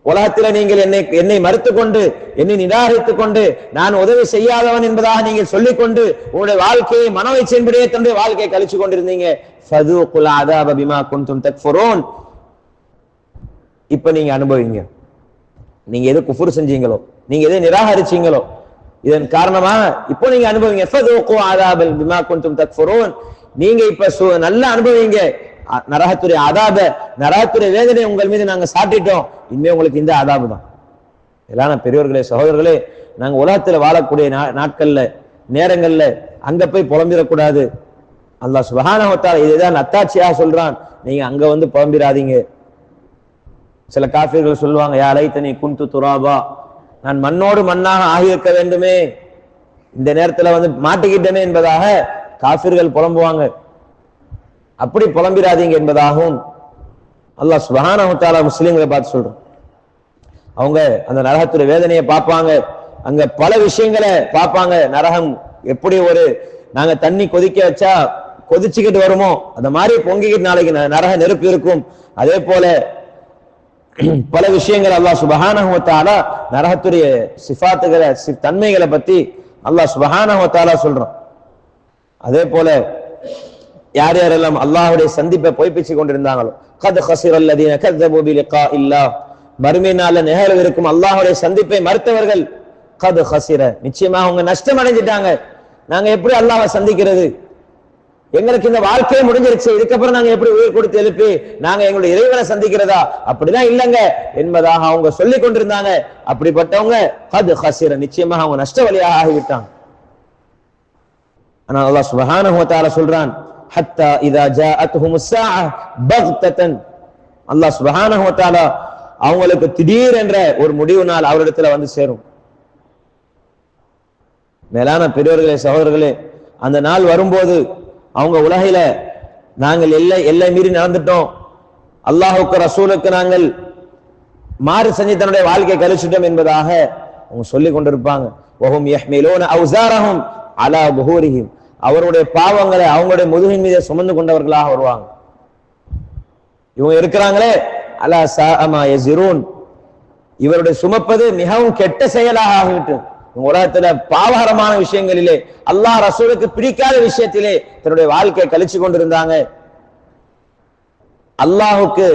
உலகத்தில் நீங்கள் என்னை மறுத்து கொண்டு என்னை நிராகரித்துக் கொண்டு நான் உதவி செய்யாதவன் என்பதாக நீங்கள் சொல்லிக் கொண்டு உங்களுடைய வாழ்க்கையை மனோயிச்சையின்படியே தன்னுடைய வாழ்க்கையை கழிச்சு கொண்டிருந்தீங்க. ஃபதூகுல் அஸாப பிமா குன்தும் தக்ஃபுரூன், இப்ப நீங்க அனுபவிங்க, நீங்க எது குஃப்ர் செஞ்சீங்களோ, நீங்க எதை நிராகரிச்சீங்களோ, இதன் காரணமாக இப்போ நீங்க அனுபவிங்க. ஃபதூகு அஸாப பிமா குன்தும் தக்ஃபுரூன், நீங்க இப்ப நல்லா அனுபவிங்க நரகத்துடைய அதாப, நரகத்துடைய வேதனை உங்கள் மீது நாங்க சாட்டிட்டோம், இனிமே உங்களுக்கு இந்த அதாபு தான். எல்லாம் பெரியவர்களே, சகோதரர்களே, நாங்க உலகத்துல வாழக்கூடிய நாட்கள்ல நேரங்கள்ல அங்க போய் புலம்பிடக்கூடாது. அல்லாஹ் சுப்ஹானஹு வ தஆலா இதுதான் அத்தாட்சியாக சொல்றான், நீங்க அங்க புலம்பிடாதீங்க. சில காஃபிர்கள் சொல்லுவாங்க, யா லைத்தனி குன்து துராபா, நான் மண்ணோடு மண்ணாக ஆகியிருக்க வேண்டுமே, இந்த நேரத்துல மாட்டிக்கிட்டமே என்பதாக காஃபிர்கள் புலம்புவாங்க. அப்படி புலம்பிடாதீங்க என்பதாகவும் அல்லாஹ் சுப்ஹானஹு வ தஆலா முஸ்லிம்களை பார்த்து சொல்றான். அவங்க அந்த நரகத்துடைய வேதனையை பார்ப்பாங்க, அங்க பல விஷயங்களை பார்ப்பாங்க. நரகம் எப்படி நாங்க தண்ணி கொதிக்க வச்சா கொதிச்சுக்கிட்டு வருமோ அந்த மாதிரி பொங்கிக்கிட்டு நாளைக்கு நரக நெருப்பு இருக்கும். அதே போல பல விஷயங்கள் அல்லாஹ் சுப்ஹானஹு வ தஆலா நரகத்துடைய சிஃபாத்துகளை தன்மைகளை பத்தி அல்லாஹ் சுப்ஹானஹு வ தஆலா சொல்றான். அதே போல யார் யாரெல்லாம் அல்லாஹ்வுடைய சந்திப்பை பொய்ப்பிச்சு கொண்டிருந்தாங்களோ கத் ஹஸிரல்லதீன கஸபு பிலிகாஇல்லாஹ், மறுமை நாள்ல நிகழவிருக்கும் அல்லாஹ்வுடைய சந்திப்பை மறுத்தவர்கள் கத் ஹஸிர, நிச்சயமாக அவங்க நஷ்டம் அடைஞ்சிட்டாங்க. நாங்க எப்படி அல்லாஹ்வை சந்திக்கிறது, எங்களுக்கு இந்த வாழ்க்கையே முடிஞ்சிருச்சு, இதுக்கப்புறம் நாங்க எப்படி உயிர் கொடுத்து எழுப்பி நாங்க எங்களுடைய இறைவனை சந்திக்கிறதா, அப்படிதான் இல்லங்க என்பதாக அவங்க சொல்லி கொண்டிருந்தாங்க. அப்படிப்பட்டவங்க கத் ஹஸிர, நிச்சயமாக அவங்க நஷ்டவலியாக ஆகிவிட்டாங்க. ஆனால் அல்லாஹ் சுப்ஹானஹு வ தஆலா சொல்றான் ஹத்தா இதா ஜாஅத்ஹுமுஸ் ஸாஅ பக்ததன், அல்லாஹ் சுப்ஹானஹு வ தஆலா அவங்களுக்கு திடீர் என்ற ஒரு முடிவு நாள் அவரிடத்துல வந்து சேரும். மேலான பெரியவர்களே சகோதரர்களே, அந்த நாள் வரும்போது அவங்க உலகில நாங்கள் எல்லை மீறி நடந்துட்டோம், அல்லாஹுக்கு ரசூலுக்கு நாங்கள் மாறு செஞ்சு தன்னுடைய வாழ்க்கையை கழிச்சிட்டோம் என்பதாக அவங்க சொல்லிக் கொண்டிருப்பாங்க. வஹும் யஹ்மிலூன அவ்ஸாரஹும் அலா புஹூரிஹிம், அவருடைய பாவங்களை அவங்களுடைய முதுகின் மீது சுமந்து கொண்டவர்களாக வருவாங்க. இவங்க இருக்கிறாங்களே அலா ஸாஅமா யஸிரூன், இவருடைய சுமப்பது மிகவும் கெட்ட செயலாக ஆகிவிட்டு உலகத்துல பாவகரமான விஷயங்களிலே அல்லாஹ் ரசூலுக்கு பிடிக்காத விஷயத்திலே தன்னுடைய வாழ்க்கையை கழிச்சு கொண்டிருந்தாங்க. அல்லாஹுக்கு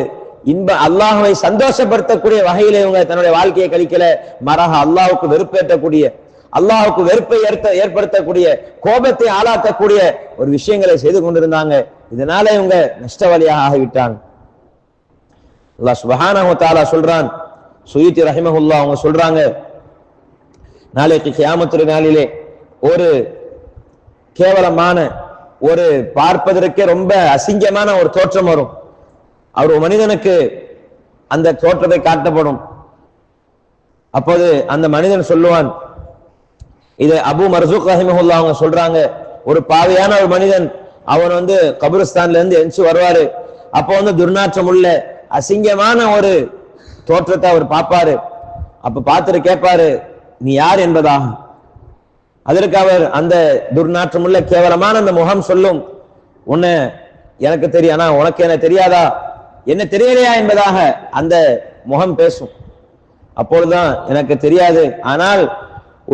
அல்லாஹுவை சந்தோஷப்படுத்தக்கூடிய வகையிலே இவங்க தன்னுடைய வாழ்க்கையை கழிக்கல, மாறாக அல்லாஹுக்கு வெறுப்பேற்றக்கூடிய, அல்லாஹுக்கு வெறுப்பை ஏற்படுத்தக்கூடிய, கோபத்தை ஆளாக்கக்கூடிய ஒரு விஷயங்களை செய்து கொண்டிருந்தாங்க. இதனால இவங்க நஷ்டவலியாக ஆகிவிட்டாங்க. அல்லாஹ் சுப்ஹானஹு வ தஆலா சொல்றான், சுயூத்தி ரஹிமஹுல்லாஹ் அவங்க சொல்றாங்க, நாளைக்கு கியாமத்துடைய நாளிலே ஒரு கேவலமான ஒரு பார்ப்பதற்கே ரொம்ப அசிங்கமான ஒரு தோற்றம் வரும். அவர் ஒரு மனிதனுக்கு அந்த தோற்றத்தை காட்டப்படும். அப்போது அந்த மனிதன் சொல்லுவான், இதை அபு மர்சூக் ரஹிமஹுல்லாஹ் அவங்க சொல்றாங்க, ஒரு பாவியான ஒரு மனிதன் அவன் கபிரிஸ்தான்ல இருந்து எந்திச்சு வருவாரு. அப்போ துர்நாற்றம் உள்ள அசிங்கமான ஒரு தோற்றத்தை அவர் பார்ப்பாரு. அப்ப பார்த்துட்டு கேட்பாரு, நீ யார் என்பதாக. அதற்கு அவர் அந்த துர்நாற்றம் உள்ள கேவலமான அந்த முகம் சொல்லும், உன்னை எனக்கு தெரியும், ஆனா உனக்கு என்ன தெரியாதா, என்ன தெரியலையா என்பதாக அந்த முகம் பேசும். அப்பொழுதுதான் எனக்கு தெரியாது, ஆனால்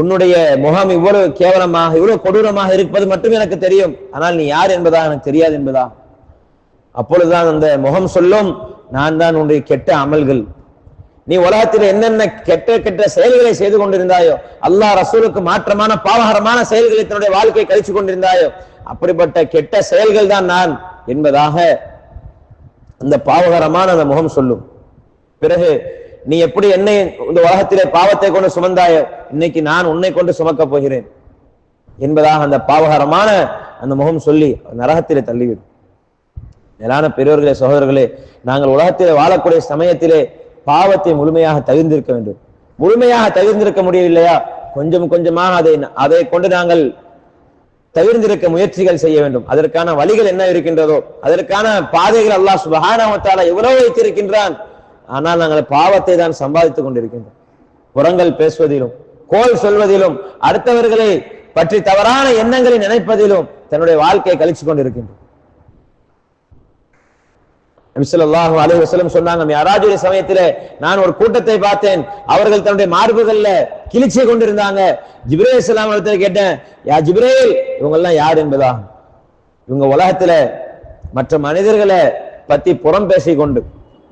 உன்னுடைய முகம் இவ்வளவு கேவலமாக இவ்வளவு கொடூரமாக இருப்பது மட்டும் எனக்கு தெரியும், ஆனால் நீ யார் என்பதா எனக்கு தெரியாது என்பதா. அப்பொழுதுதான் அந்த முகம் சொல்லும், நான் தான் உன்னுடைய கெட்ட அமல்கள், நீ உலகத்தில் என்னென்ன கெட்ட கெட்ட செயல்களை செய்து கொண்டிருந்தாயோ, அல்லாஹ் ரசூலுக்கு மாற்றமான பாவகரமான செயல்களை தன்னுடைய வாழ்க்கையை கழிச்சு கொண்டிருந்தாயோ, அப்படிப்பட்ட கெட்ட செயல்கள் தான் நான் என்பதாக அந்த பாவகரமான அந்த முகம் சொல்லும். பிறகு நீ எப்படி என்னை இந்த உலகத்திலே பாவத்தை கொண்டு சுமந்தாயோ, இன்னைக்கு நான் உன்னை கொண்டு சுமக்க போகிறேன் என்பதாக அந்த பாவகரமான அந்த முகம் சொல்லி நரகத்திலே தள்ளிவிடும். மேலான பெரியோர்களே சகோதரர்களே, நாங்கள் உலகத்திலே வாழக்கூடிய சமயத்திலே பாவத்தை முழுமையாக தவிர்ந்திருக்க வேண்டும். முழுமையாக தவிர்ந்திருக்க முடியவில்லையா, கொஞ்சம் கொஞ்சமாக அதை கொண்டு நாங்கள் தவிர்ந்திருக்க முயற்சிகள் செய்ய வேண்டும். அதற்கான வழிகள் என்ன இருக்கின்றதோ, அதற்கான பாதைகள் அல்லாஹ் சுப்ஹானஹு வ தஆலா எவ்வளவு வைத்திருக்கின்றான். ஆனால் நாங்கள் பாவத்தை தான் சம்பாதித்துக் கொண்டிருக்கின்றோம். புறங்கள் பேசுவதிலும், கோல் சொல்வதிலும், அடுத்தவர்களை பற்றி தவறான எண்ணங்களை நினைப்பதிலும் தன்னுடைய வாழ்க்கையை கழிச்சு கொண்டிருக்கின்றோம். நபி ஸல்லல்லாஹு அலைஹி வஸல்லம் சொன்னாங்க, மிஅராஜுடைய சமயத்திலே நான் ஒரு கூட்டத்தை பார்த்தேன், அவர்கள் தன்னுடைய மார்புகள்ல கிழிச்சு கொண்டிருந்தாங்க. ஜிப்ரீல் அலைஹிஸ்ஸலாம் இடத்துல கேட்டேன், யா ஜிப்ரீல், இவங்க எல்லாம் யார் என்பதா. இவங்க உலகத்துல மற்ற மனிதர்களை பத்தி புறம் பேசிக்கொண்டு,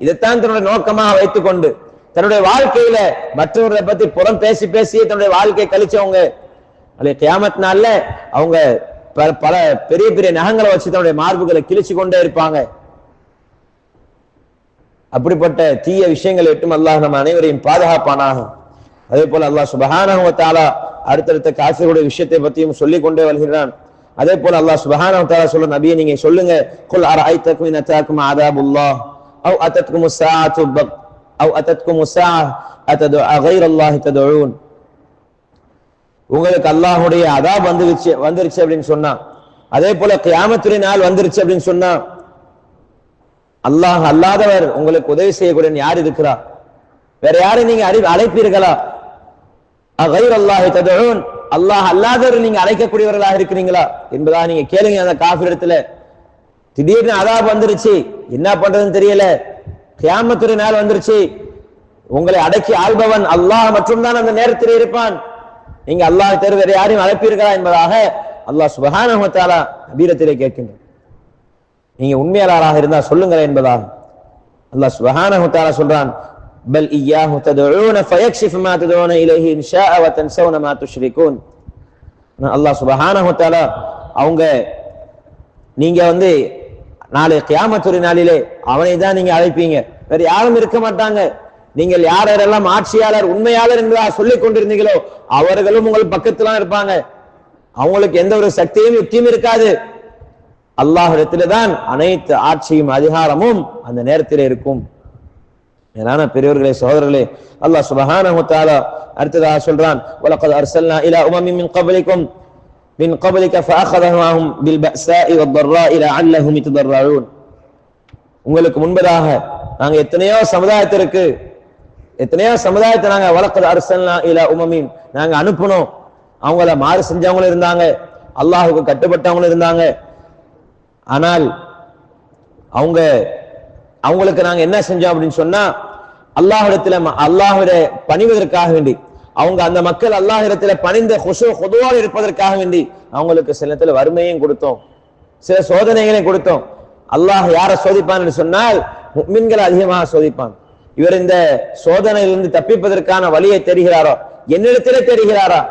இதைத்தான் தன்னுடைய நோக்கமாக வைத்துக் கொண்டு தன்னுடைய வாழ்க்கையில மற்றவர்களை பத்தி புறம் பேசி பேசியே தன்னுடைய வாழ்க்கையை கழிச்சவங்க. அல்லது கியாமத் நாள்ல அவங்க பல பெரிய பெரிய நகங்களை வச்சு தன்னுடைய மார்புகளை கிழிச்சு கொண்டே இருப்பாங்க. அப்படிப்பட்ட தீய விஷயங்களை விட்டும் அல்லாஹ் நம்ம அனைவரையும் பாதுகாப்பானாக. அதே போல அல்லாஹ் சுப்ஹானஹு வ தஆலா அடுத்தடுத்த காஃபிர்களுடைய விஷயத்தை பற்றியும் சொல்லிக் கொண்டே வருகிறான். அதே போல அல்லாஹ் சுப்ஹானஹு வ தஆலா சொல்ற, நபியே நீங்க சொல்லுங்க, குல் அரஐதக்கும் இன் அதாக்கும் அஸாபுல்லாஹ் அவ் அத்தத்கும் ஸாஅத்து அவ் அத்தத்கும் ஸாஅ அதது கைரல்லாஹி ததுஊன், உங்களுக்கு அல்லாஹ்வுடைய அதாப் வந்துருச்சு அப்படின்னு சொன்னா, அதே போல கியாமத்துடைய நாள் வந்துருச்சு அப்படின்னு சொன்னா, அல்லாஹ் அல்லாதவர் உங்களுக்கு உதவி செய்யக்கூடிய யார் இருக்கிறா, வேற யாரை நீங்க அழைப்பீர்களா? கைரல்லாஹி ததுஊன், அல்லாஹ் அல்லாதவர் நீங்க அழைக்கக்கூடியவர்களாக இருக்கிறீங்களா என்பதா நீங்க கேளுங்க அந்த காஃபிரிடத்துல. திடீர்னு அதாப் வந்துருச்சு, என்ன பண்றதுன்னு தெரியல, கியாமத்துடைய நாள் வந்துருச்சு, உங்களை அடக்கி ஆள்பவன் அல்லாஹ் மட்டும்தான் அந்த நேரத்தில் இருப்பான், நீங்க அல்லாஹ் தவிர வேற யாரையும் அழைப்பீர்களா என்பதாக அல்லாஹ் சுப்ஹானஹு வ தஆலா நபியிடத்திலே கேட்கின்றார். நீங்க உண்மையாளராக இருந்தா சொல்லுங்கள் என்பதாக அல்லாஹ் சுப்ஹானஹு வ தஆலா சொல்றான், பல் இய்யாஹு ததுஊன ஃபயக்ஷிஃபு மா ததுஊன இலைஹி இன் ஷாஅ வ தன்ஸவுன மா துஷ்ரிகூன். அல்லாஹ் சுப்ஹானஹு வ தஆலா அவங்க நீங்க நாளை கியாமத்துடைய நாளிலே அவனை தான் நீங்க அழைப்பீங்க, வேற யாரும் இருக்க மாட்டாங்க. நீங்கள் யாரெல்லாம் ஆட்சியாளர் உண்மையாளர் என்பதாக சொல்லிக் கொண்டிருந்தீங்களோ அவர்களும் உங்கள் பக்கத்துல இருப்பாங்க, அவங்களுக்கு எந்த ஒரு சக்தியும் யுக்தியும் இருக்காது. அல்லாஹ்விடத்திலே தான் அனைத்து ஆட்சியும் அதிகாரமும் அந்த நேரத்தில் இருக்கும். மேலான பெரியவர்களே, சகோதரர்களே, அல்லாஹ் சுப்ஹானஹு வ தஆலா அடுத்ததாக சொல்றான், வலகத் அர்சல்னா இலா உமமின் மின் கப்லிக ஃபஅഖதஹும் பில் பஅஸாஇ வத்-தர்ராஇ லஅல்லஹும் யதர்ரஊன். உங்களுக்கு முன்பதாக நாங்க எத்தனையோ சமுதாயத்தை நாங்க வலகத் அர்சல்னா இலா உமமின் நாங்க அனுப்புனோம். அவங்கள மாறு செஞ்சவங்களும் இருந்தாங்க, அல்லாஹ்வுக்கு கட்டுப்பட்டவங்களும் இருந்தாங்க. ஆனால் அவங்களுக்கு நாங்க என்ன செஞ்சோம் அப்படின்னு சொன்னா, அல்லாஹ்விட பணிவதற்காக வேண்டி, அவங்க அந்த மக்கள் அல்லாஹ்விடத்துல பணிந்த ஹுதுவாக இருப்பதற்காக வேண்டி அவங்களுக்கு சில நேரத்துல வறுமையும் கொடுத்தோம், சில சோதனைகளையும் கொடுத்தோம். அல்லாஹ் யாரை சோதிப்பான்னு சொன்னால் முஃமின்களை அதிகமாக சோதிப்பான். இவர் இந்த சோதனையிலிருந்து தப்பிப்பதற்கான வழியை தெரிகிறாரோ, என்னிடத்திலே தெரிகிறாரா,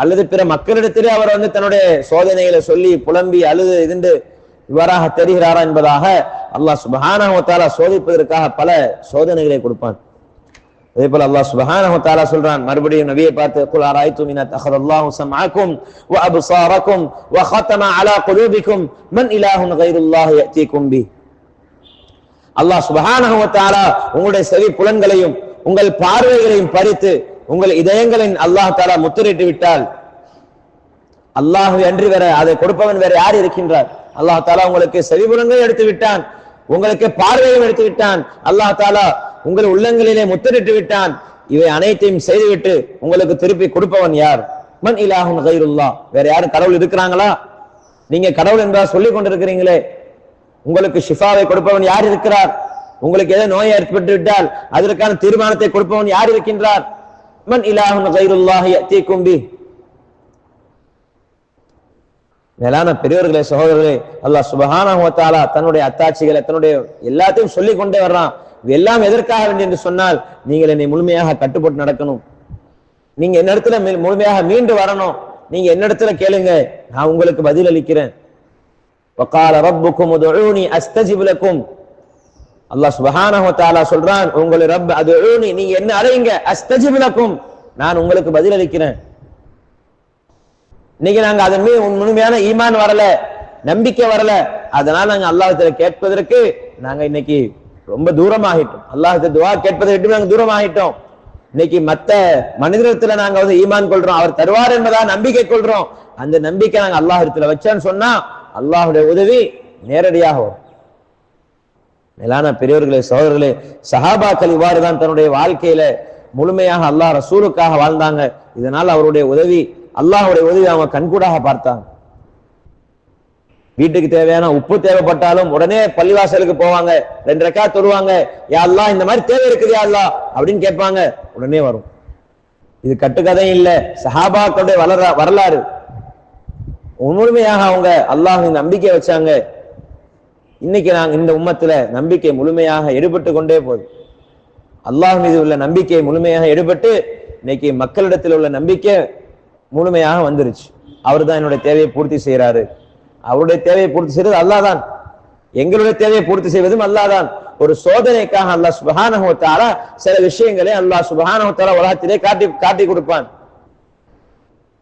அல்லது பிற மக்களிடத்திலே அவர் தன்னுடைய சோதனைகளை சொல்லி புலம்பி அழுது இருந்து இவராக தெரிகிறாரா என்பதாக அல்லாஹ் சுப்ஹானஹு வ தஆலா சோதிப்பதற்காக பல சோதனைகளை கொடுப்பான். அதே போல அல்லாஹ் சுப்ஹானஹு வ தஆலா சொல்றான், மறுபடியும் நபியை பார்த்து, குல் அராய்தும் இன் அத்தஹதல்லாஹு ஸம்அக்கும் வ அப்ஸாரக்கும் வ ഖതம அலா குலூபிக்கும் மன் இலாஹுன் கைருல்லாஹி யஅதீக்கும் பி. அல்லாஹ் சுப்ஹானஹு வ தஆலா உங்களுடைய செவி புலன்களையும் உங்கள் பார்வைகளையும் பறித்து உங்கள் இதயங்களின் அல்லாஹ் தஆலா முத்திரையிட்டு விட்டால், அல்லாஹ்வை அன்றி வேற அதை கொடுப்பவன் வேற யார் இருக்கின்றார்? அல்லாஹ் தஆலா உங்களுக்கு செவிபுலன்களை எடுத்து விட்டான், உங்களுக்கு பார்வையும் எடுத்து விட்டான், அல்லாஹ் தஆலா உங்கள் உள்ளங்களிலே முத்திரையிட்டு விட்டான். இவை அனைத்தையும் செய்துவிட்டு உங்களுக்கு திருப்பி கொடுப்பவன் யார்? மன் இலாஹுன் கைருல்லாஹ், வேற யாரும் கடவுள் இருக்கிறாங்களா? நீங்க கடவுள் என்பதா சொல்லிக் கொண்டிருக்கிறீங்களே, உங்களுக்கு ஷிஃபாவை கொடுப்பவன் யார் இருக்கிறார்? உங்களுக்கு ஏதோ நோய் ஏற்பட்டு விட்டால் அதற்கான தீர்மானத்தை கொடுப்பவன் யார் இருக்கின்றார்? மன் இலாஹுன் கைருல்லாஹி யஅதீக்கும் பி. மேலான பெரியவர்களே, சகோதரர்களே, அல்லாஹ் சுப்ஹானஹு வ தஆலா தன்னுடைய அத்தாட்சிகளை தன்னுடைய எல்லாத்தையும் சொல்லிக் கொண்டே வர்றான். எல்லாம் எதற்காக வேண்டி என்று சொன்னால், நீங்கள் என்னை முழுமையாக கட்டுப்பட்டு நடக்கணும், நீங்க என்னிடத்துல முழுமையாக மீண்டு வரணும், நீங்க என்னிடத்துல கேளுங்க, நான் உங்களுக்கு பதில் அளிக்கிறேன். வகால ரப்புக்கும் உதுஊனி அஸ்தஜிப் லக்கும். அல்லாஹ் சுப்ஹானஹு வ தஆலா சொல்றான், உங்களை ரப் அதுஊனி, நீங்க என்ன அழைங்க, அஸ்தஜிப் லக்கும், நான் உங்களுக்கு பதில் அளிக்கிறேன். இன்னைக்கு நாங்க அதன் மீது முழுமையான ஈமான் வரல, நம்பிக்கை வரல, அதனால நாங்க அல்லாஹ்விடத்துல கேட்பதற்கு நாங்க இன்னைக்கு ரொம்ப தூரமாகிட்டோம். அல்லாஹ்விடத்துல துஆ கேட்பதை விட்டு நாங்க தூரமாகிட்டோம். இன்னைக்கு மத்த மனிதத்துல நாங்க ஈமான் கொள்றோம், அவர் தருவார் என்பதா நம்பிக்கை கொள்றோம். அந்த நம்பிக்கை நாங்க அல்லாஹ்விடத்துல வச்சேன்னு சொன்னா அல்லாஹ்வுடைய உதவி நேரடியாக வரும். மேலான பெரியவர்களே, சகோதரர்களே, சஹாபாக்கள் இவ்வாறுதான் தன்னுடைய வாழ்க்கையில முழுமையாக அல்லாஹ் ரசூலுக்காக வாழ்ந்தாங்க. இதனால் அவருடைய உதவி, அல்லாஹ்வுடைய உதவி அவங்க கண்கூடாக பார்த்தாங்க. வீட்டுக்கு தேவையான உப்பு தேவைப்பட்டாலும் உடனே பள்ளிவாசலுக்கு போவாங்க, 2 ரக்காத் தொழுவாங்க, யா அல்லாஹ் இந்த மாதிரி தேவை இருக்குது யா அல்லாஹ் அப்படின்னு கேட்பாங்க, உடனே வரும். இது கட்டுக்கதையும் இல்ல, சஹாபாக்களுடைய வரலாறு. முழுமையாக அவங்க அல்லாஹ்வின் நம்பிக்கை வச்சாங்க. இன்னைக்கு நாங்க இந்த உம்மத்துல நம்பிக்கை முழுமையாக எடுபட்டு கொண்டே போகுது. அல்லாஹ் மீது உள்ள நம்பிக்கை முழுமையாக எடுபட்டு இன்னைக்கு மக்களிடத்தில் உள்ள நம்பிக்கை முழுமையாக வந்துருச்சு. அவர் தான் என்னுடைய தேவையை பூர்த்தி செய்யறாரு. அவருடைய தேவையை பூர்த்தி செய்வது அல்லாஹ் தான், எங்களுடைய தேவையை பூர்த்தி செய்வதும் அல்லாஹ் தான். ஒரு சோதனைக்காக அல்லாஹ் சுப்ஹானஹு வ தஆலா சில விஷயங்களை அல்லாஹ் சுப்ஹானஹு வ தஆலா உலகத்திலே காட்டி கொடுப்பான்.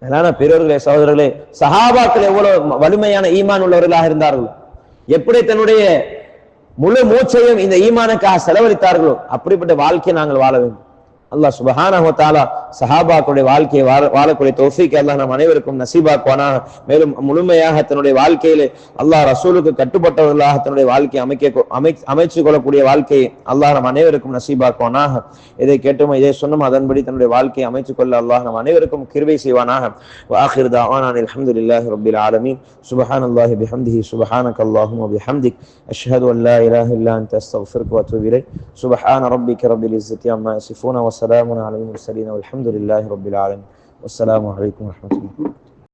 மேலான பெரியவர்களே, சகோதரர்களே, சஹாபாக்கள் எவ்வளவு வலிமையான ஈமான் உள்ளவர்களாக இருந்தார்கள், எப்படி தன்னுடைய முழு மூச்சையும் இந்த ஈமானுக்காக செலவழித்தார்களோ அப்படிப்பட்ட வாழ்க்கையை நாங்கள் வாழ வேண்டும். அல்லாஹ் சுப்ஹானஹு வ தஆலா சஹாபாக்களுடைய வாழ்க்கையை வாழக்கூடிய தௌஃபீக் அல்லாஹ் நம் அனைவருக்கும் நசீபாக்குவானாக. மேலும் முழுமையாக தன்னுடைய வாழ்க்கையிலே அல்லாஹ் ரசூலுக்கு கட்டுப்பட்டவர்களாக தன்னுடைய வாழ்க்கையை அமைச்சு கொள்ளக்கூடிய வாழ்க்கையை அல்லாஹ் நம் அனைவருக்கும் நசீபாக்குவானாக. இதை கேட்டோம், இதை சொன்னோம், அதன்படி தன்னுடைய வாழ்க்கையை அமைத்துக் கொள்ள அல்லாஹ் நம் அனைவருக்கும் கிருபை செய்வானாக. வஆகிரு தஅவானா அல்ஹம்துலில்லாஹி ரப்பில் ஆலமீன். சுப்ஹானல்லாஹி பிஹம்திஹி சுப்ஹானக அல்லாஹும்ம பிஹம்திக் அஷ்ஹது அன் லா இலாஹா இல்லா அன்த அஸ்தக்ஃபிருக வ அத்தூபு இலைக். சுப்ஹான ரப்பிக ரப்பில் இஸ்ஸத்தி அம்மா யசிஃபூன வ ஸலாமுன் அலல் முர்ஸலீன் வல்ஹம்துலில்லாஹி ரப்பில் ஆலமீன். வஸ்ஸலாமு அலைக்கும் வரஹ்மத்துல்லாஹி.